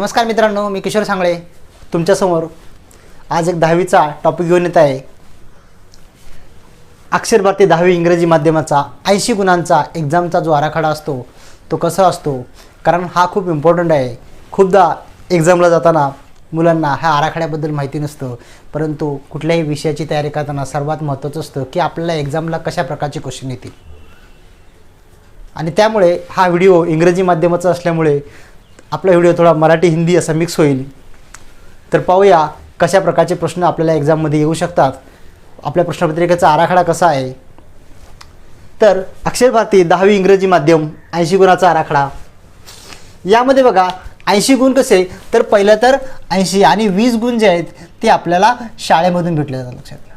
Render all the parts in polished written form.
नमस्कार मित्रांनो, मी किशोर सांगळे तुमच्यासमोर आज एक 10वीचा टॉपिक घेऊन येत आहे। अक्षर भारती 10वी इंग्रजी माध्यमाचा 80 गुणांचा एक्झामचा जो आराखडा असतो तो कसा असतो, कारण हा खूप इम्पॉर्टंट आहे। खूपदा एक्झामला जाताना मुलांना ह्या आराखड्याबद्दल माहिती नसतं, परंतु कुठल्याही विषयाची तयारी करताना सर्वात महत्त्वाचं असतं की आपल्याला एक्झामला कशा प्रकारचे क्वेश्चन येतील। आणि त्यामुळे हा व्हिडिओ इंग्रजी माध्यमाचा असल्यामुळे आपला व्हिडिओ थोडा मराठी हिंदी असा मिक्स होईल। तर पाहूया कशा प्रकारचे प्रश्न आपल्याला एक्झाममध्ये येऊ शकतात, आपल्या प्रश्नपत्रिकेचा आराखडा कसा आहे। तर अक्षर भारती 10वी इंग्रजी माध्यम 80 गुणाचा आराखडा, यामध्ये बघा 80 गुण कसे, तर पहिलं तर 80 आणि 20 गुण जे आहेत ते आपल्याला शाळेमधून भेटले जातात। लक्षात घ्या,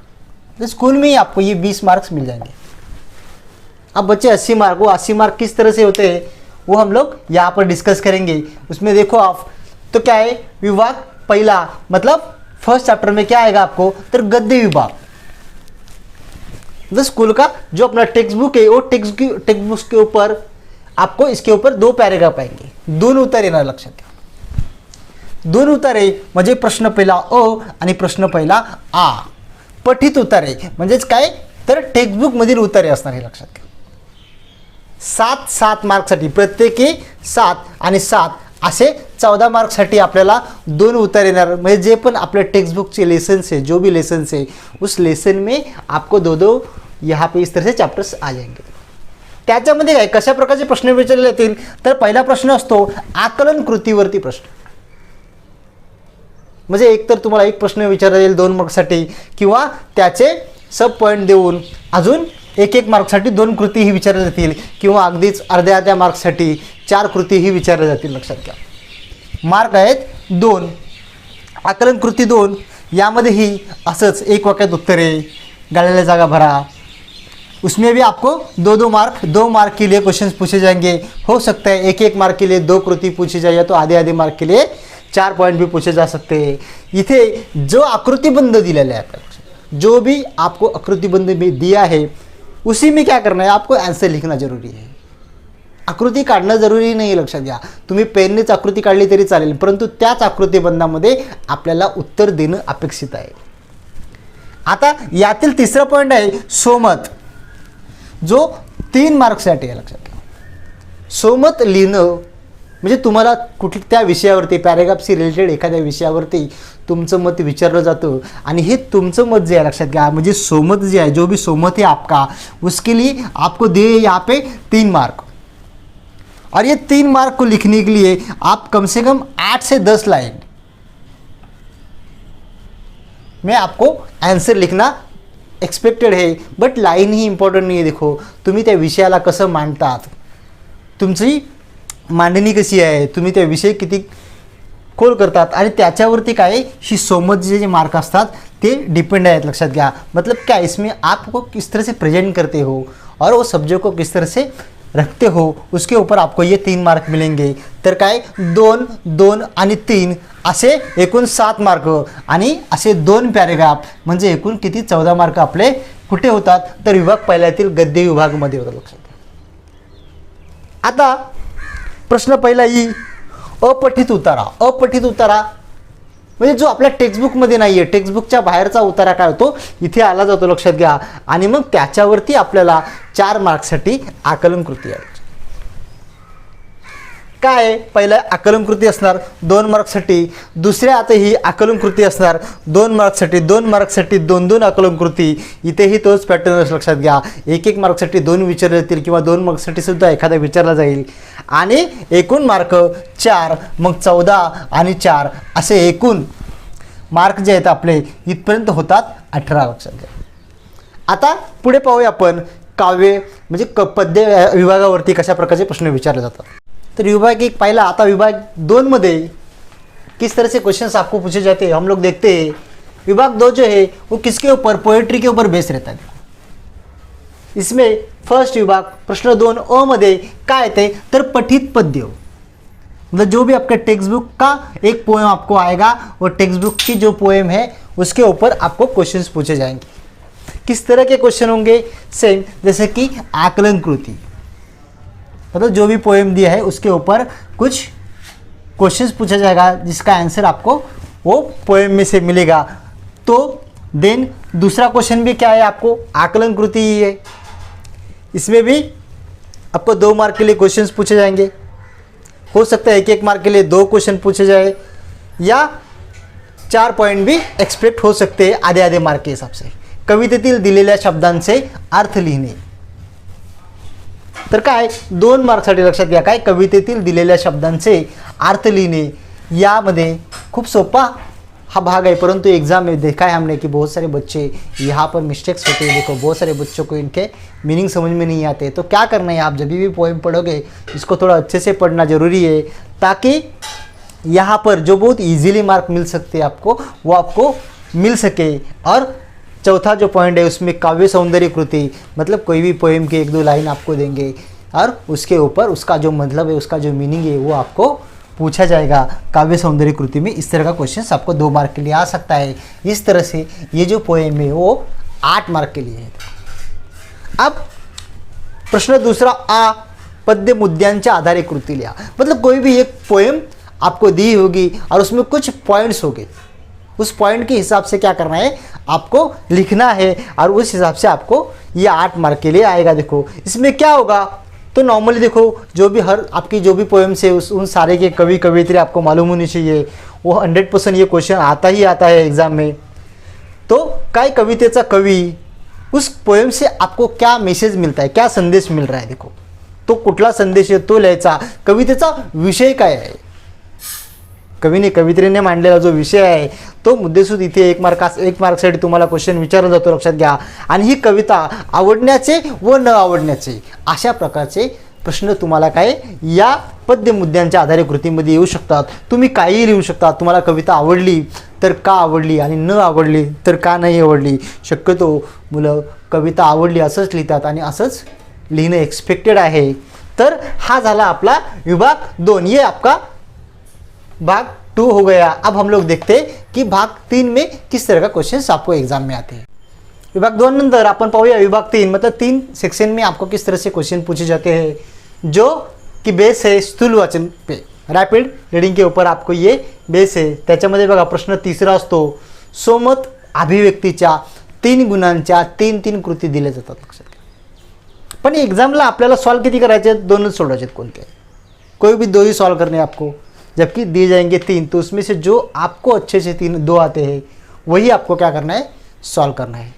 तो स्कूल में ही आपको ये 20 मार्क्स मिल जाएंगे। अब बच्चे 80 मार्क, वो 80 मार्क किस तरह से होते हैं वो हम लोग यहाँ पर डिस्कस करेंगे। उसमें देखो आप तो क्या है, विभाग पहला मतलब फर्स्ट चैप्टर में क्या आएगा आपको, तो गद्य विभाग। तो स्कूल का जो अपना टेक्स्ट बुक है वो टेक्स्ट बुक के ऊपर आपको इसके ऊपर 2 पैराग्राफ आएंगे, 2 उत्तर येणार। लक्षात घ्या, 2 उत्तरे म्हणजे प्रश्न पहिला अ आणि प्रश्न पहिला आ। पठित उत्तरे म्हणजेच काय, तर टेक्स्ट बुक मधील उत्तरे असणार हे लक्षात घ्या। 7 मार्कसाठी प्रत्येकी 7 आणि 7 असे 14 मार्कसाठी आपल्याला 2 उत्तर येणार। म्हणजे जे पण आपले टेक्स्ट बुक के लेसन से, जो भी लेसन से, उस लेसन में आपको 2 यहाँ पे इस तरह से चैप्टर्स आ जाएंगे। त्याच्यामध्ये काय कशा प्रकारचे प्रश्न विचारले जातील, तर पहिला प्रश्न असतो आकलन कृतीवरती प्रश्न। म्हणजे एक तर तुम्हाला एक प्रश्न विचारला जाईल 2 मार्कसाठी, किंवा त्याचे सब पॉईंट देऊन अजून एक मार्कसाठी 2 कृतीही विचारल्या जातील, किंवा अगदीच अर्ध्या मार्कसाठी 4 कृतीही विचारल्या जातील। लक्षात घ्या, मार्क आहेत 2, आकलन कृती 2, यामध्येही असंच एक वाक्यात उत्तरे, गाळलेल्या जागा भरा। उसमें भी आपको 2 मार्क, 2 मार्क के लिए क्वेश्चंस पूछे जाएंगे। हो सकता है 1 मार्क के लिए 2 कृति पूछी जाए, तो आधे मार्क के लिए 4 पॉइंट भी पूछे जा सकते हैं। इथे जो आकृतिबंध दिलेला है आपल्याला, जो भी आपको आकृतिबंध में दिया है उसी में क्या करना है, आपको आंसर लिखना जरूरी है। आकृती काढणं जरूरी नाही, लक्षात घ्या। तुम्ही पेननेच आकृती काढली तरी चालेल, परंतु त्याच आकृतिबंधामध्ये आपल्याला उत्तर देणं अपेक्षित आहे। आता यातील तिसरा पॉईंट आहे सोमत, जो 3 मार्क्ससाठी आहे। लक्षात घ्या, सोमत लिहिणं म्हणजे तुम्हाला कुठल्या त्या विषयावरती पॅराग्राफशी रिलेटेड एखाद्या विषयावरती तुमचं मत विचारलं जातं, आणि हे तुमचं मत जे आहे लक्षात घ्या, म्हणजे सोमत जे आहे, जो भी सोमत है आपका, उसके लिए आपको दिए यहाँ पे 3 मार्क। और ये 3 मार्क को लिखने के लिए आप कम से कम 8 से 10 लाइन में आपको आंसर लिखना एक्सपेक्टेड है। बट लाइन ही इंपॉर्टंट नहीं है। देखो तुम्ही त्या विषयाला कसं मांडतात, तुमची मांडणी कशी आहे, तुम्ही त्या विषय किती खोल करतात, आणि त्याच्यावरती काय ही सोमत जे मार्क असतात ते डिपेंड आहेत। लक्षात घ्या, मतलब क्या इसमें आपको किस तरह से प्रेजेंट करते हो और वो सब्जेक्ट को किस तरह से रखते हो, उसके ऊपर आपको ये 3 मार्क मिलेंगे। तर काय 2, 2 आणि 3 असे एकूण 7 मार्क, आणि असे 2 पॅराग्राफ म्हणजे एकूण किती 14 मार्क आपले कुठे होतात, तर विभाग पहिल्यातील गद्य विभागामध्ये होतात। लक्षात घ्या, आता प्रश्न पहिला ई अपठित उतारा। अपठित उतारा म्हणजे जो आपल्या टेक्स्टबुकमध्ये नाही आहे, टेक्स्टबुकच्या बाहेरचा उतारा काय होतो इथे आला जातो। लक्षात घ्या, आणि मग त्याच्यावरती आपल्याला 4 मार्कसाठी आकलन कृती आहे। काय पहिलं आकलन कृती असणार 2 मार्कसाठी, दुसऱ्या आता ही आकलन कृती असणार 2 मार्कसाठी, 2 मार्कसाठी 2 आकलन कृती। इथेही तोच पॅटर्न लक्षात घ्या, 1 मार्कसाठी 2 विचारले जातील, किंवा 2 मार्कसाठी सुद्धा एखादा विचारला जाईल, आणि एकूण मार्क 4, मग 14 आणि 4 असे एकूण मार्क जे आहेत आपले इथपर्यंत होतात 18। लक्षात घ्या, आता पुढे पाहूया आपण काव्य म्हणजे पद्य विभागावरती कशा प्रकारचे प्रश्न विचारले जातात। तर विभाग 1 पाहिला, आता विभाग 2 में किस तरह से क्वेश्चंस आपको पूछे जाते हैं हम लोग देखते हैं। विभाग 2 जो है वो किसके ऊपर, पोएट्री के ऊपर बेस रहता है। इसमें फर्स्ट विभाग प्रश्न 2 अ मध्ये काय येते, तर पठित पद्य, मतलब जो भी आपका टेक्स्ट बुक का एक पोएम आपको आएगा, वो टेक्स्ट बुक की जो पोएम है उसके ऊपर आपको क्वेश्चंस पूछे जाएंगे। किस तरह के क्वेश्चन होंगे, सेम जैसे कि आकलन कृति, मतलब जो भी पोएम दिया है उसके ऊपर कुछ क्वेश्चंस पूछा जाएगा जिसका आंसर आपको वो पोएम में से मिलेगा। तो देन दूसरा क्वेश्चन भी क्या है, आपको आकलन कृति ही है। इसमें भी आपको 2 मार्क के लिए क्वेश्चंस पूछे जाएंगे। हो सकता है 1-1 मार्क के लिए 2 क्वेश्चन पूछे जाए या 4 पॉईंट भी एक्सपेक्ट हो सकते हैं आधे मार्क के हिसाब से। कवितेतील दिलेल्या शब्दांचे अर्थ लिहिणे, तर काय 2 मार्कसाठी लक्षात घ्या, काय कवितेतील दिलेल्या शब्दांचे अर्थ लिहिणे यामध्ये खूप सोपा हा भाग है, परंतु एग्जाम में देखा है हमने कि बहुत सारे बच्चे यहाँ पर मिस्टेक्स होते हैं। देखो बहुत सारे बच्चों को इनके मीनिंग समझ में नहीं आते। तो क्या करना है, आप जब भी पोएम पढ़ोगे इसको थोड़ा अच्छे से पढ़ना जरूरी है, ताकि यहाँ पर जो बहुत इजीली मार्क मिल सकते हैं आपको, वो आपको मिल सके। और चौथा जो पॉइंट है उसमें काव्य सौंदर्य कृति, मतलब कोई भी पोएम के 1-2 लाइन आपको देंगे और उसके ऊपर उसका जो मतलब है, उसका जो मीनिंग है वो आपको पूछा जाएगा काव्य सौंदर्य कृति में। इस तरह का क्वेश्चन आपको 2 मार्क के लिए आ सकता है। इस तरह से ये जो पोएम है वो 8 मार्क के लिए है। अब प्रश्न दूसरा, आ पद्य मुद्द्यांच्या आधारे कृती लिहा। मतलब कोई भी एक पोएम आपको दी होगी और उसमें कुछ पॉइंट्स होंगे, उस पॉइंट के हिसाब से क्या करना है, आपको लिखना है और उस हिसाब से आपको ये 8 मार्क के लिए आएगा। देखो इसमें क्या होगा, तो नॉर्मली देखो जो भी आपकी जो भी पोएम्स है उन सारे के कवि कवियत्री आपको मालूम होनी चाहिए। वो 100% ये क्वेश्चन आता ही आता है एग्जाम में। तो काय कवितेचा कवी, उस पोएम से आपको क्या मैसेज मिलता है, क्या संदेश मिल रहा है, देखो तो कुठला संदेश आहे तो लिहायचा। कवितेचा विषय काय आहे, कवित्रीने मांडलेला जो विषय आहे तो मुद्देसूद इथे 1 मार्कसाठी तुम्हाला क्वेश्चन विचारला जातो, लक्षात घ्या। आणि ही कविता आवडण्याचे व न आवडण्याचे अशा प्रकारचे प्रश्न तुम्हाला काय या पद्य मुद्द्यांच्या आधारे कृतीमध्ये येऊ शकतात। तुम्ही काहीही लिहू शकता। तुम्हाला कविता आवडली तर का आवडली आणि न आवडली तर का नाही आवडली। शक्यतो मुलं कविता आवडली असंच लिहितात आणि असंच लिहिणं एक्सपेक्टेड आहे। तर हा झाला आपला विभाग 2, ये आपका भाग 2 हो गया। अब हम लोग देखते हैं कि भाग 3 में किस तरह का क्वेश्चंस आपको एग्जाम में आते हैं। विभाग 2 नंतर अपन पाहूया विभाग 3, मतलब 3 सेक्शन में आपको किस तरह से क्वेश्चन पूछे जाते हैं, जो कि बेस है स्थूल वाचन पे, रैपिड रीडिंग के ऊपर आपको ये बेस है। त्याच्यामध्ये बघा प्रश्न तिसरा असतो, सोमत अभिव्यक्तीच्या 3 गुणांच्या 3 कृती दिल्या जातात, लक्षात घ्या। पण एग्जामला आपल्याला सॉल्व किती करायचे आहेत, 2च सोडवायचे आहेत, कोणते कोई भी 2 ही सॉल्व करने आपको, जबकि दिए जाएंगे 3। तो उसमें से जो आपको अच्छे से 2 आते हैं वही आपको क्या करना है, सॉल्व करना है।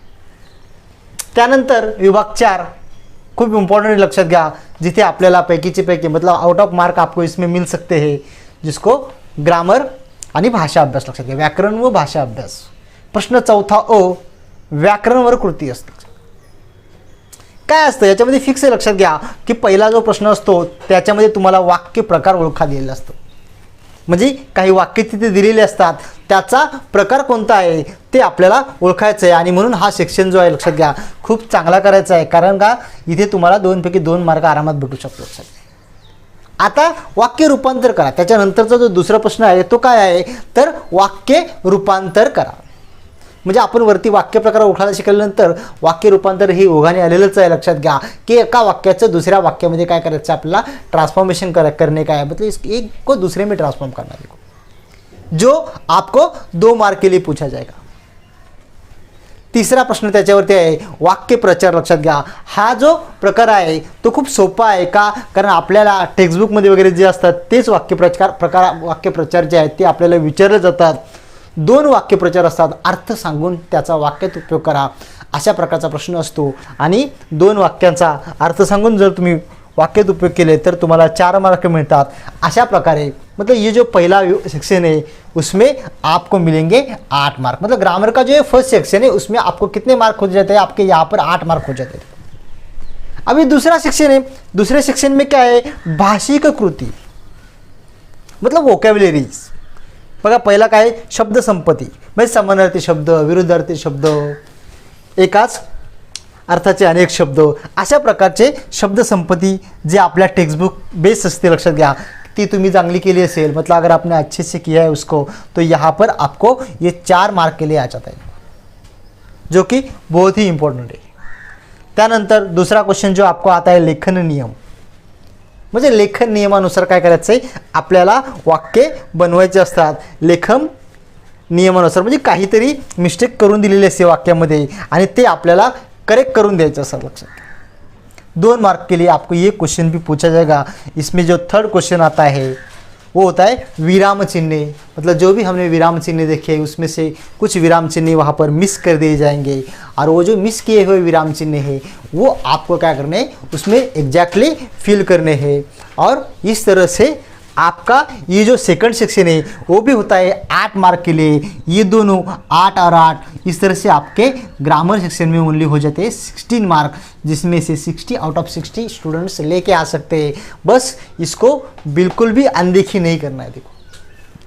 त्यानंतर विभाग 4 खूप इम्पॉर्टंट लक्षात घ्या, जिथे आपल्याला पैकीचे पैकी मतलब आउट ऑफ मार्क आपको इसमें मिल सकते हैं, जिसको ग्रामर आणि भाषा अभ्यास, लक्षात घ्या, व्याकरण व भाषा अभ्यास। प्रश्न चौथा ओ व्याकरणवर कृती असते। काय असतं याच्यामध्ये फिक्स आहे, लक्षात घ्या की पहिला जो प्रश्न असतो त्याच्यामध्ये तुम्हाला वाक्य प्रकार ओळखा दिलेला असतो। म्हणजे काही वाक्य तिथे दिलेले असतात, त्याचा प्रकार कोणता आहे ते आपल्याला ओळखायचं आहे। आणि म्हणून हा सेक्शन जो आहे लक्षात घ्या खूप चांगला करायचा आहे, कारण का इथे तुम्हाला 2 पैकी 2 मार्क आरामात भेटू शकतो, लक्षात घ्या। आता वाक्य रूपांतर करा, त्याच्यानंतरचा जो दुसरा प्रश्न आहे तो काय आहे, तर वाक्य रूपांतर करा। म्हणजे आपण वरती वाक्य प्रकार ओळखायला शिकल्यानंतर वाक्य रूपांतर ही ओघाने आलेलंच आहे, लक्षात घ्या की एका वाक्याचं दुसऱ्या वाक्यामध्ये काय करायचं आपल्याला ट्रांसफॉर्मेशन करने का है, मतलब एक को दूसरे में ट्रांसफॉर्म करना है, जो आपको 2 मार्क के लिए पूछा जाएगा। तिसरा प्रश्न त्याच्यावरती आहे वाक्य प्रचार, लक्षात घ्या हा जो प्रकार आहे तो खूप सोपा आहे का, कारण आपल्याला टेक्स्टबुकमध्ये वगैरे जे असतात तेच वाक्यप्रचार जे आहेत ते आपल्याला विचारले जातात। 2 वाक्यप्रचार असतात, अर्थ सांगून त्याचा वाक्यात उपयोग करा, अशा प्रकारचा प्रश्न असतो। आणि 2 वाक्यांचा अर्थ सांगून जर तुम्ही वाक्यात उपयोग केले तर तुम्हाला 4 मार्क मिळतात। अशा प्रकारे मतलब ये जो पहला सेक्शन है उसमें आपको मिलेंगे 8 मार्क। मतलब ग्रामर का जो ये फर्स्ट सेक्शन है उसमें आपको कितने मार्क हो जाते हैं, आपके यहाँ पर 8 मार्क हो जाते हैं। अभी दूसरा सेक्शन है, दूसरे सेक्शन में क्या है, भाषिक कृती मतलब वोकॅब्युलरीज। बघा पहिला काय शब्द संपत्ती, म्हणजे समानार्थी शब्द, विरुद्धार्थी शब्द, एकाच अर्थाचे अनेक शब्द, अशा प्रकारचे शब्द संपत्ती जे आपल्या टेक्स्टबुक बेस असते, लक्षात घ्या ती तुम्ही चांगली केली असेल, मतलब अगर आपने अच्छे से किया है उसको, तो यहाँ पर आपको ये 4 मार्क के लिए आ जाता है, जो कि बहुत ही इम्पोर्टेंट है। त्यानंतर दूसरा क्वेश्चन जो आपको आता है लेखन नियम। म्हणजे लेखन नियमानुसार काय करायचं आहे, आपल्याला वाक्य बनवायचे असतात. लेखन नियमानुसार म्हणजे काहीतरी मिस्टेक करून दिलेली असते वाक्यामध्ये आणि ते आपल्याला करेक्ट करून द्यायचं असं लक्षात. 2 मार्क के लिए आपको ये क्वेश्चन भी पूछा जाएगा. इसमें जो थर्ड क्वेश्चन आता है वो होता है विराम चिन्ह. मतलब जो भी हमने विराम चिन्ह देखे उसमें से कुछ विराम चिन्ह वहाँ पर मिस कर दिए जाएंगे और वो जो मिस किए हुए विराम चिन्ह है वो आपको क्या करने हैं, उसमें एग्जैक्टली फिल करने हैं. और इस तरह से आपका ये जो सेकंड सेक्शन है वो भी होता है 8 मार्क के लिए. ये दोनों 8 और 8 इस तरह से आपके ग्रामर सेक्शन में ओनली हो जाते हैं 16 मार्क, जिसमें से 60 आउट ऑफ 60 स्टूडेंट्स लेके आ सकते हैं. बस इसको बिल्कुल भी अनदेखी नहीं करना है. देखो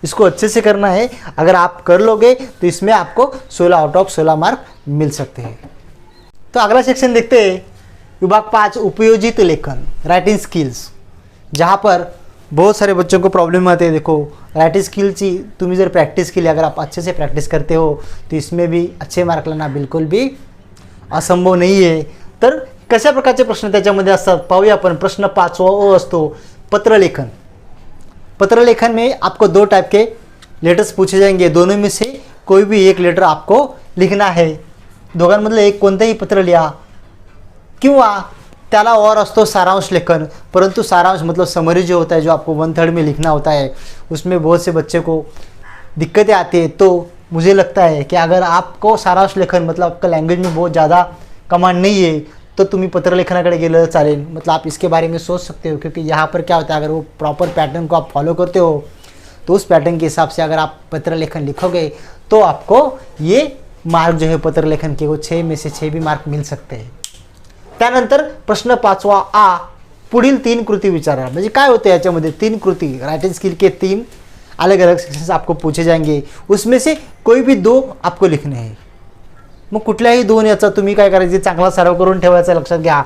इसको अच्छे से करना है. अगर आप कर लोगे तो इसमें आपको 16 आउट ऑफ 16 मार्क मिल सकते हैं. तो अगला सेक्शन देखते हैं विभाग 5 उपयोजित लेखन राइटिंग स्किल्स, जहाँ पर बहुत सारे बच्चों को प्रॉब्लम आते हैं. देखो राइटिंग स्किलची तुम्ही जर प्रॅक्टिस केली, अगर आप अच्छे से प्रॅक्टिस करते हो तो इसमें भी अच्छे मार्क लाना बिल्कुल भी असंभव नहीं है. तर कशा प्रकारचे प्रश्न त्याच्यामध्ये असतात पाहूया आपण. प्रश्न 5वा असतो पत्रलेखन. पत्रलेखन में आपको 2 टाइप के लेटर्स पूछे जाएंगे. दोनों में से कोई भी एक लेटर आपको लिखना है. दोघांमधलं एक कोणतंही पत्र लिहा किंवा त्याला और असतो सारांश लेखन. परंतु सारांश मतलब समरी जो होता है, जो आपको 1/3 में लिखना होता है, उसमें बहुत से बच्चे को दिक्कतें आती है. तो मुझे लगता है कि अगर आपको सारांश लेखन मतलब आपका लैंग्वेज में बहुत ज़्यादा कमांड नहीं है तो तुम्ही पत्र लेखनाकडे गेलं चालेल. मतलब आप इसके बारे में सोच सकते हो, क्योंकि यहाँ पर क्या होता है, अगर वो प्रॉपर पैटर्न को आप फॉलो करते हो तो उस पैटर्न के हिसाब से अगर आप पत्र लेखन लिखोगे तो आपको ये मार्क जो है पत्र लेखन के वो 6 में से 6 भी मार्क मिल सकते हैं. त्यानंतर प्रश्न 5वा आ पुढील 3 कृती विचारा. म्हणजे काय होते याच्यामध्ये 3 कृती, राइटिंग स्किल के 3 अलग अलग सेक्शंस आपको पूछे जाएंगे. उसमें से कोई भी 2 आपको लिखने हैं. मग कुठल्याही 2 याचा तुम्ही काय करायचे, चांगला सराव करून ठेवायचा. लक्षात घ्या.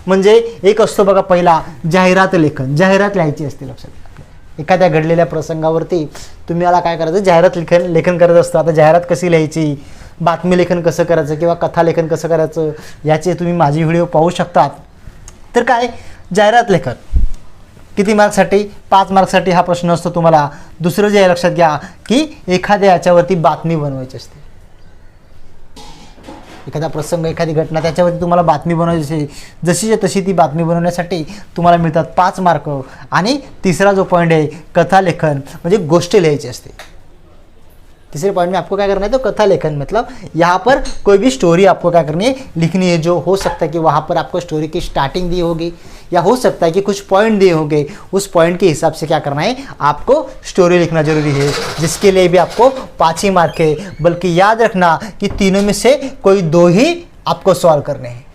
म्हणजे एक असतो बघा पहिला जाहिरात लेखन. जाहिरात लिहायची असते. लक्षात घ्या. एखाद्या घडलेल्या प्रसंगावरती तुम्ही याला काय करायचं, जाहिरात लेखन करत असतो. आता जाहिरात कशी लिहायची, बातमी लेखन कसं करायचं किंवा कथा लेखन कसं करायचं याचे तुम्ही माझी व्हिडिओ पाहू शकतात. तर काय जाहिरात लेखन किती मार्कसाठी, 5 मार्कसाठी हा प्रश्न असतो तुम्हाला. दुसरं जे लक्षात घ्या की एखाद्या याच्यावरती बातमी बनवायची असते. एखादा प्रसंग, एखादी घटना, त्याच्यावरती तुम्हाला बातमी बनवायची असते. जशीच्या तशी ती बातमी बनवण्यासाठी तुम्हाला मिळतात 5 मार्क. आणि तिसरा जो पॉईंट आहे कथा लेखन, म्हणजे गोष्ट लिहायची असते. तीसरे पॉइंट में आपको क्या करना है, तो कथा लेखन मतलब यहाँ पर कोई भी स्टोरी आपको क्या करनी है, लिखनी है. जो हो सकता है कि वहाँ पर आपको स्टोरी की स्टार्टिंग दी होगी या हो सकता है कि कुछ पॉइंट दिए होंगे. उस पॉइंट के हिसाब से क्या करना है, आपको स्टोरी लिखना जरूरी है, जिसके लिए भी आपको 5 ही मार्क है. बल्कि याद रखना कि तीनों में से कोई 2 ही आपको सॉल्व करने हैं,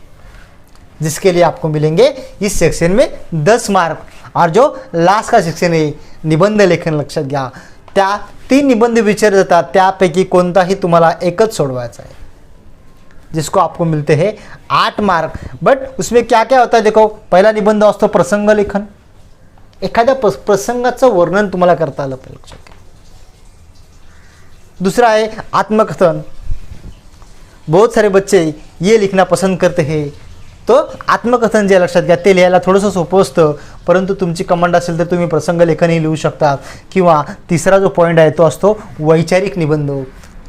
जिसके लिए आपको मिलेंगे इस सेक्शन में 10 मार्क. और जो लास्ट का सेक्शन है निबंध लेखन, लक्षात घ्या, त्या 3 निबंध विचारे जातात. त्यापैकी कोणताही तुम्हाला एकच सोडवायचा है, जिसको आपको मिलते हैं 8 मार्क. बट उसमें क्या क्या होता है, देखो पहला निबंध असतो प्रसंग लेखन. एखाद्या प्रसंगाचं वर्णन तुम्हाला करता आलं पाहिजे, लक्षात घ्या. दूसरा है आत्मकथन. बहुत सारे बच्चे ये लिखना पसंद करते हैं. तो आत्मकथन जे लक्षात घ्या ते लिहायला थोडंसं सोपं असतं, परंतु तुमची कमांड असेल तर तुम्ही प्रसंग लेखनही लिहू शकता. किंवा तिसरा जो पॉईंट आहे तो असतो वैचारिक निबंध.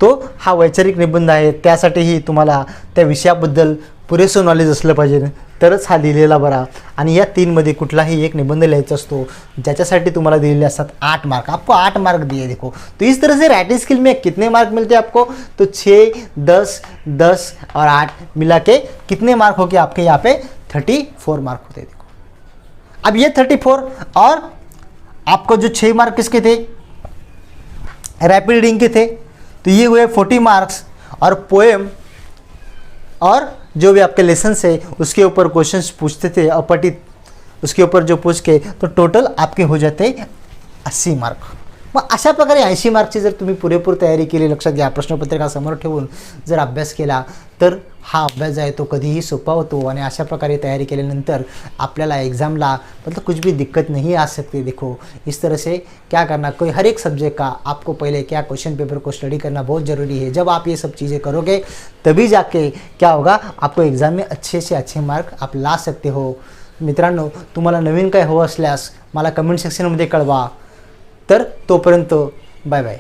तो हा वैचारिक निबंध आहे, त्यासाठीही तुम्हाला त्या विषयाबद्दल पुरेसं नॉलेज असलं पाहिजे, तरच हा लिहिलेला बरा. आणि या 3 मध्ये कुठलाही एक निबंध लिहायचा असतो, ज्याच्यासाठी तुम्हाला दिलेले असतात 8 मार्क. आपको 8 मार्क दिए. देखो तो इस तरह से राइटिंग स्किल में कितने मार्क मिलते हैं आपको, तो 6, 10, 10 और 8 मिला के कितने मार्क हो गए आपके यहाँ पे 34 मार्क होते हैं. देखो अब ये 34 और आपको जो 6 मार्क किसके थे, रैपिड रीडिंग के थे, तो ये हुए 40 मार्क्स. और पोएम और जो भी आपके लेसन से उसके ऊपर क्वेश्चंस पूछते थे अपठित, उसके ऊपर जो पूछ के, तो टोटल आपके हो जाते 80 मार्क. मग अशा प्रकारे 80 मार्कची जर तुम्ही पुरेपूर तयारी केली, लक्षात घ्या, प्रश्नपत्रिका समोर ठेवून जर अभ्यास केला तर हा अभ्यास जो आहे तो कधीही सोपा होतो. आणि अशा प्रकारे तयारी केल्यानंतर आपल्याला एग्ज़ामला मतलब कुछ भी दिक्कत नहीं आ सकती. देखो इस तरह से क्या करना, कोई हर एक सब्जेक्ट का आपको पहले क्या क्वेश्चन पेपर को स्टडी करना बहुत ज़रूरी है. जब आप ये सब चीज़ें करोगे तभी जाके क्या होगा, आपको एग्ज़ाम में अच्छे से अच्छे मार्क आप ला सकते हो. मित्रांनो, तुम्हाला नवीन काय हवं असल्यास मला कमेंट सेक्शनमध्ये कळवा. तर तोपर्यंत बाय बाय.